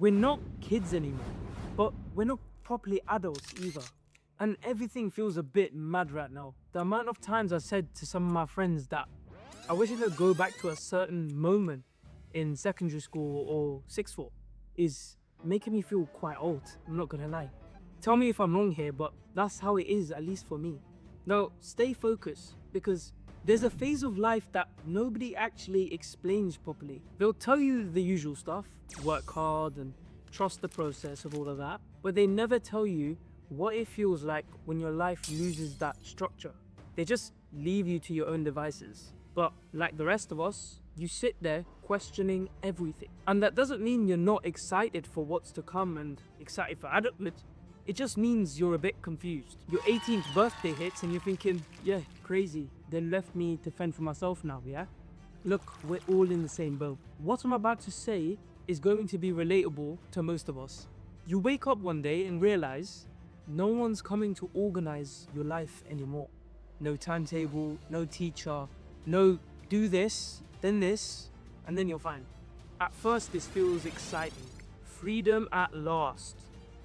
We're not kids anymore, but we're not properly adults either. And everything feels a bit mad right now. The amount of times I said to some of my friends that I wish I could go back to a certain moment in secondary school or sixth form is making me feel quite old, I'm not gonna lie. Tell me if I'm wrong here, but that's how it is, at least for me. Now, stay focused, because there's a phase of life that nobody actually explains properly. They'll tell you the usual stuff, work hard and trust the process of all of that, but they never tell you what it feels like when your life loses that structure. They just leave you to your own devices. But like the rest of us, you sit there questioning everything. And that doesn't mean you're not excited for what's to come and excited for adulthood. It just means you're a bit confused. Your 18th birthday hits and you're thinking, yeah, crazy. They left me to fend for myself now, yeah? Look, we're all in the same boat. What I'm about to say is going to be relatable to most of us. You wake up one day and realize no one's coming to organize your life anymore. No timetable, no teacher, no do this, and then you're fine. At first, this feels exciting. Freedom at last.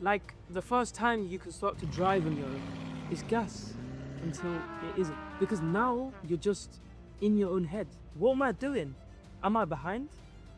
Like the first time you can start to drive on your own. It's gas until it isn't. Because now you're just in your own head. What am I doing? Am I behind?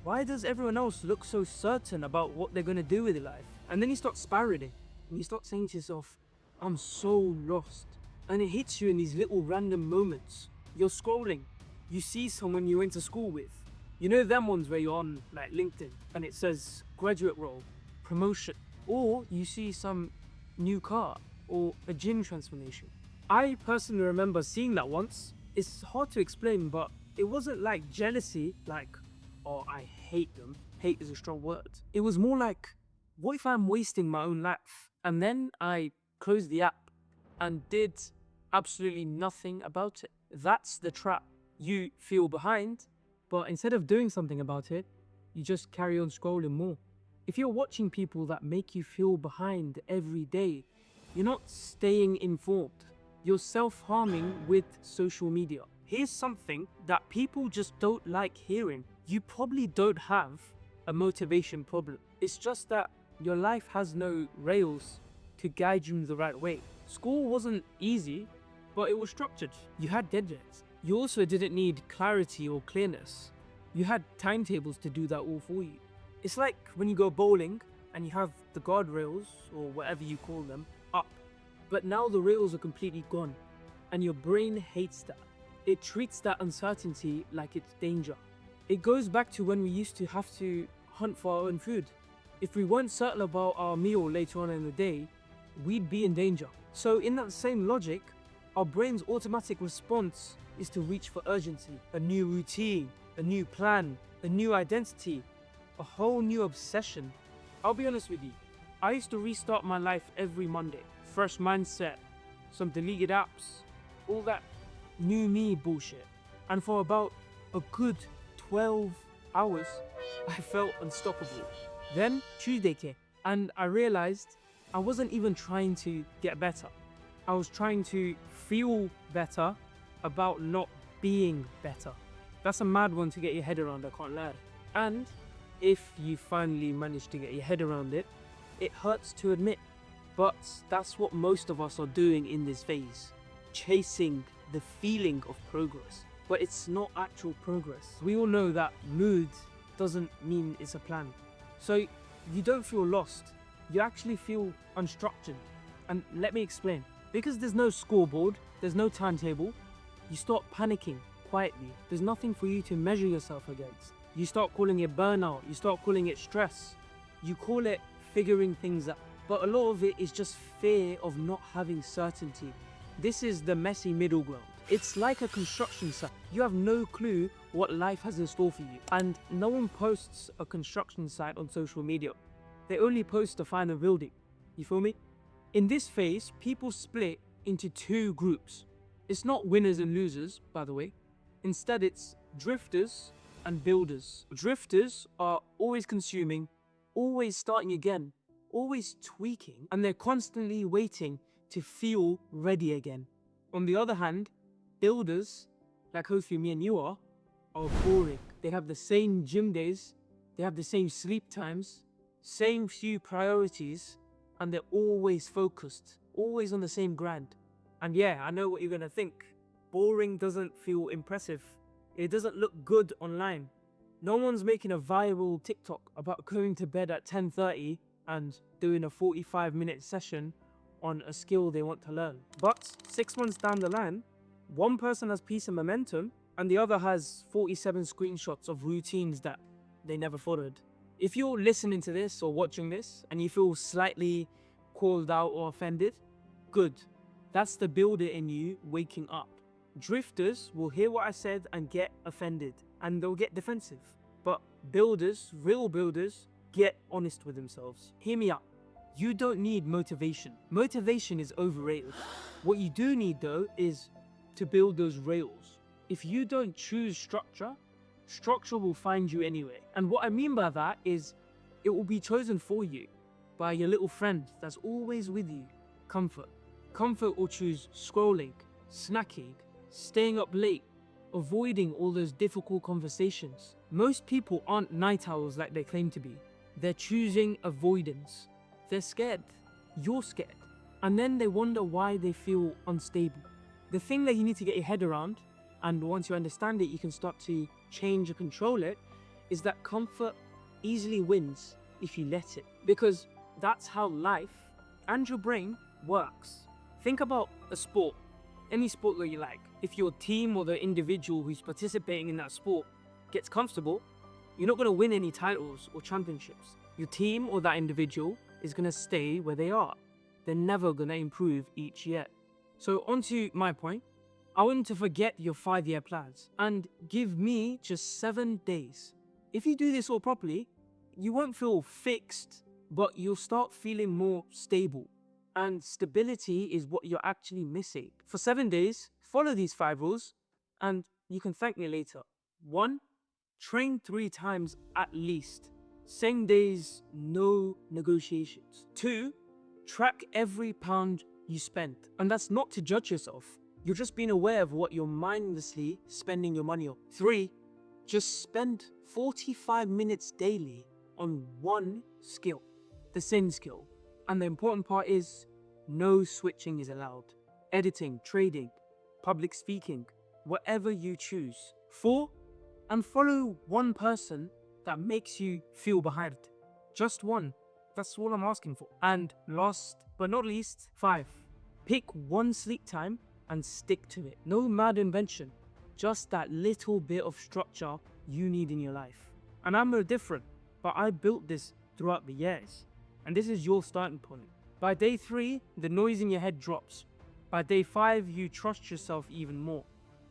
Why does everyone else look so certain about what they're gonna do with their life? And then you start spiraling. And you start saying to yourself, I'm so lost. And it hits you in these little random moments. You're scrolling. You see someone you went to school with. You know them ones where you're on like LinkedIn and it says graduate role, promotion. Or you see some new car or a gym transformation. I personally remember seeing that once. It's hard to explain, but it wasn't like jealousy, like, oh, I hate them. Hate is a strong word. It was more like, what if I'm wasting my own life? And then I closed the app and did absolutely nothing about it. That's the trap. You feel behind, but instead of doing something about it, you just carry on scrolling more. If you're watching people that make you feel behind every day, you're not staying informed. You're self-harming with social media. Here's something that people just don't like hearing. You probably don't have a motivation problem. It's just that your life has no rails to guide you in the right way. School wasn't easy, but it was structured. You had deadlines. You also didn't need clarity or clearness. You had timetables to do that all for you. It's like when you go bowling and you have the guardrails, or whatever you call them, up. But now the rails are completely gone. And your brain hates that. It treats that uncertainty like it's danger. It goes back to when we used to have to hunt for our own food. If we weren't certain about our meal later on in the day, we'd be in danger. So in that same logic, our brain's automatic response is to reach for urgency, a new routine, a new plan, a new identity, a whole new obsession. I'll be honest with you, I used to restart my life every Monday. Fresh mindset, some deleted apps, all that new me bullshit. And for about a good 12 hours, I felt unstoppable. Then Tuesday came, and I realized I wasn't even trying to get better. I was trying to feel better about not being better. That's a mad one to get your head around, I can't lie. And if you finally manage to get your head around it, it hurts to admit. But that's what most of us are doing in this phase. Chasing the feeling of progress. But it's not actual progress. We all know that mood doesn't mean it's a plan. So you don't feel lost. You actually feel unstructured. And let me explain. Because there's no scoreboard, there's no timetable, you start panicking quietly. There's nothing for you to measure yourself against. You start calling it burnout, you start calling it stress. You call it figuring things out. But a lot of it is just fear of not having certainty. This is the messy middle ground. It's like a construction site. You have no clue what life has in store for you. And no one posts a construction site on social media. They only post the final building. You feel me? In this phase, people split into two groups. It's not winners and losers, by the way. Instead, it's drifters and builders. Drifters are always consuming, always starting again, always tweaking, and they're constantly waiting to feel ready again. On the other hand, builders, like hopefully me and you are boring. They have the same gym days, they have the same sleep times, same few priorities, and they're always focused, always on the same grind. And yeah, I know what you're gonna think. Boring doesn't feel impressive. It doesn't look good online. No one's making a viral TikTok about going to bed at 10:30 and doing a 45-minute session on a skill they want to learn. But 6 months down the line, one person has peace and momentum, and the other has 47 screenshots of routines that they never followed. If you're listening to this or watching this and you feel slightly called out or offended, good. That's the builder in you waking up. Drifters will hear what I said and get offended, and they'll get defensive. But builders, real builders, get honest with themselves. Hear me out. You don't need motivation. Motivation is overrated. What you do need though is to build those rails. If you don't choose structure, structure will find you anyway. And what I mean by that is it will be chosen for you by your little friend that's always with you. Comfort. Comfort will choose scrolling, snacking, staying up late, avoiding all those difficult conversations. Most people aren't night owls like they claim to be. They're choosing avoidance. They're scared. You're scared. And then they wonder why they feel unstable. The thing that you need to get your head around, and once you understand it, you can start to change or control it, is that comfort easily wins if you let it. Because that's how life and your brain works. Think about a sport, any sport that you like. If your team or the individual who's participating in that sport gets comfortable, you're not going to win any titles or championships. Your team or that individual is going to stay where they are. They're never going to improve each year. So onto my point, I want you to forget your 5-year plans and give me just 7 days. If you do this all properly, you won't feel fixed, but you'll start feeling more stable. And stability is what you're actually missing. For 7 days, follow these 5 rules and you can thank me later. 1, train 3 times at least. Same days, no negotiations. 2, track every pound you spend. And that's not to judge yourself. You're just being aware of what you're mindlessly spending your money on. 3, just spend 45 minutes daily on one skill, the same skill. And the important part is no switching is allowed. Editing, trading, public speaking, whatever you choose. 4, and follow one person that makes you feel behind. Just one. That's all I'm asking for. And last but not least, 5, pick one sleep time and stick to it. No mad invention, just that little bit of structure you need in your life. And I'm no different, but I built this throughout the years. And this is your starting point. By day 3, the noise in your head drops. By day 5, you trust yourself even more.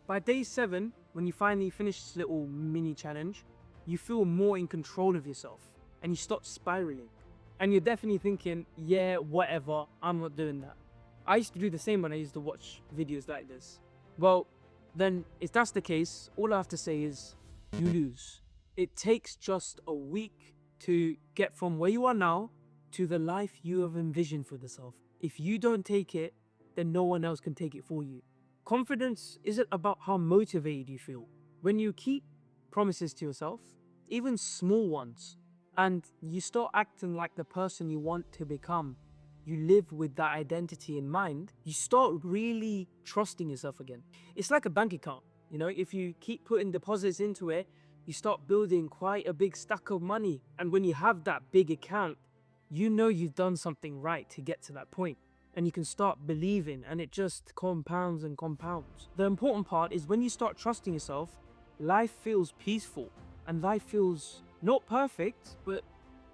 By day 7, when you finally finish this little mini challenge, you feel more in control of yourself and you stop spiraling. And you're definitely thinking, yeah, whatever, I'm not doing that. I used to do the same when I used to watch videos like this. Well, then if that's the case, all I have to say is you lose. It takes just a week to get from where you are now to the life you have envisioned for yourself. If you don't take it, then no one else can take it for you. Confidence isn't about how motivated you feel. When you keep promises to yourself, even small ones, and you start acting like the person you want to become, you live with that identity in mind, you start really trusting yourself again. It's like a bank account. You know, if you keep putting deposits into it, you start building quite a big stack of money. And when you have that big account, you know you've done something right to get to that point. And you can start believing, and it just compounds and compounds. The important part is when you start trusting yourself, life feels peaceful and life feels not perfect, but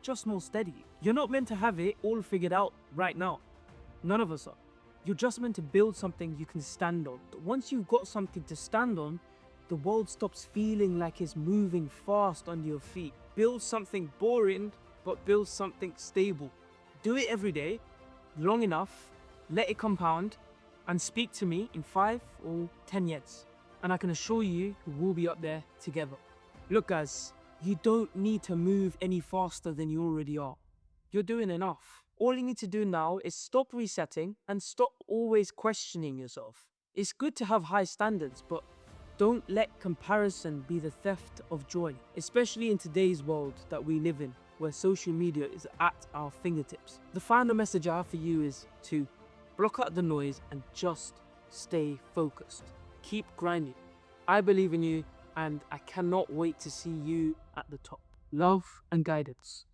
just more steady. You're not meant to have it all figured out right now. None of us are. You're just meant to build something you can stand on. Once you've got something to stand on, the world stops feeling like it's moving fast under your feet. Build something boring, but build something stable. Do it every day, long enough, let it compound, and speak to me in 5 or 10 years. And I can assure you, we'll be up there together. Look guys, you don't need to move any faster than you already are. You're doing enough. All you need to do now is stop resetting and stop always questioning yourself. It's good to have high standards, but don't let comparison be the theft of joy, especially in today's world that we live in. where social media is at our fingertips. The final message I have for you is to block out the noise and just stay focused. Keep grinding. I believe in you, and I cannot wait to see you at the top. Love and guidance.